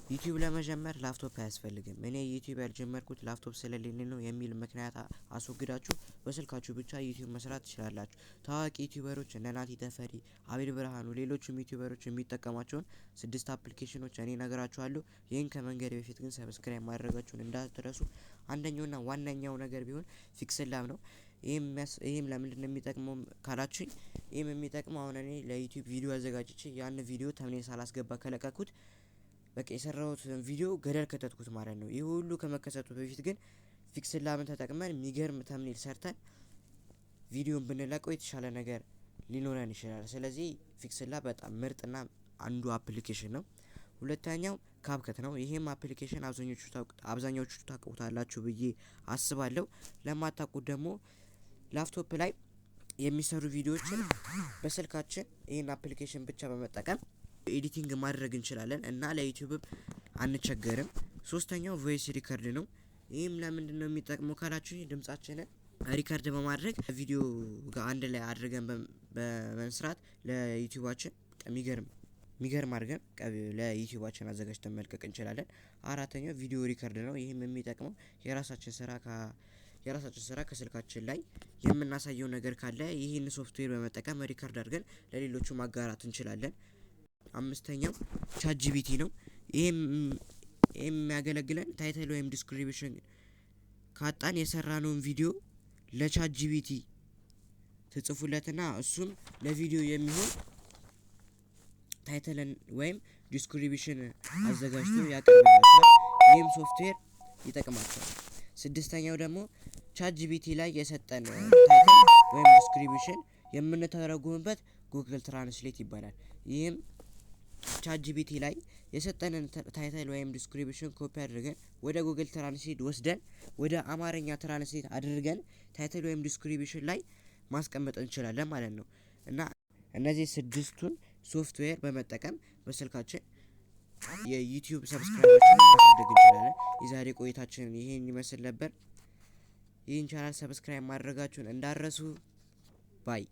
ዩቲዩብ ለመጀመር ላፕቶፕ አያስፈልግም። እኔ ዩቲዩብ ያልጀመርኩት ላፕቶፕ ስለሌለኝ ነው የሚል ምክንያት አስወግዳችሁ በስልካችሁ ብቻ ዩቲዩብ መስራት ትችላላችሁ። ታዋቂ ዩቲዩበሮች እነ ናቲ ተፈሪ፣ አቤል ብርሃኑ፣ ሌሎችም ዩቲዩበሮች የሚጠቀሟቸውን 6 አፕሊኬሽኖች እኔ እነግራችኋለሁ። ይህን ከመንገድ በፊት ግን ሰብስክራይብ ማድረጋችሁን እንዳትረሱ። አንደኛውና ዋነኛው ነገር ቢሆን ፊክስን ላብ ነው። ይሄም ለምንድነው የሚጠቅመው ካላችሁኝ፣ ይሄም የሚጠቅመው አሁን እኔ ለዩቲዩብ ቪዲዮ አዘጋጅቼ ያን ቪዲዮ ተምኔል ሳላስገባ ከለቀኩት በቃ የሰራሁት ቪዲዮ ገደል ከተትኩት ማለት ነው። ይሄ ሁሉ ከመከሰቱ በፊት ግን ፊክስን ላብን ተጠቅመን የሚገርም ተምኔል ሰርተን ቪዲዮን ብንለቀው የተሻለ ነገር ሊኖረን ይችላል። ስለዚህ ፊክስን ላብ በጣም ምርጥና አንዱ አፕሊኬሽን ነው። ሁለተኛው ካብከት ነው። ይሄም አፕሊኬሽን አብዛኞቹ ታውቁታላችሁ ብዬ አስባለሁ። ለማታውቁት ደግሞ ላፕቶፕ ላይ የሚሰሩ ቪዲዮዎችን በስልካችን ይሄን አፕሊኬሽን ብቻ በመጠቀም ኤዲቲንግ ማድረግ እንችላለን እና ለዩቲዩብ አንቸገርም። ሶስተኛው ቮይስ ሪከርድ ነው። ይሄም ለምንድነው የሚጠቅመው ካላችሁ ድምጻችንን ሪከርድ በማድረግ ቪዲዮ ጋር አንድ ላይ አድርገን በመስራት ለዩቲዩባችን የሚገርም አድርገን ለዩቲዩባችን አዘጋጅተን መልቀቅ እንችላለን። አራተኛው ቪዲዮ ሪከርድ ነው። ይሄም የሚጠቅመው የራሳችን ስራ ከስልካችን ላይ የምናሳየው ነገር ካለ ይህን ሶፍትዌር በመጠቀም ሪከርድ አድርገን ለሌሎቹ ማጋራት እንችላለን። አምስተኛው ቻት ጂፒቲ ነው። ይሄም የሚያገለግለን ታይትል ወይም ዲስክሪፕሽን ካጣን የሰራነውን ቪዲዮ ለቻት ጂፒቲ ትጽፉለትና እሱም ለቪዲዮ የሚሆን ታይትልን ወይም ዲስክሪፕሽን አዘጋጅቶ ያቀርብላችኋል። ይህም ሶፍትዌር ይጠቅማችኋል። ስድስተኛው ደግሞ ቻት ጂፒቲ ላይ የሰጠን ታይትል ወይም ዲስክሪፕሽን የምንተረጉምበት ጉግል ትራንስሌት ይባላል። ይህም ቻት ጂፒቲ ላይ የሰጠንን ታይትል ወይም ዲስክሪፕሽን ኮፒ አድርገን ወደ ጉግል ትራንስሌት ወስደን ወደ አማርኛ ትራንስሌት አድርገን ታይትል ወይም ዲስክሪፕሽን ላይ ማስቀመጥ እንችላለን ማለት ነው። እና እነዚህ 6ቱን ሶፍትዌር በመጠቀም በስልካችን የዩቲዩብ ሰብስክራይበራችንን ማሳደግ እንችላለን። የዛሬ ቆይታችን ይሄን ይመስል ነበር። ይህን ቻናል ሰብስክራይብ ማድረጋችሁን እንዳትረሱ። ባይ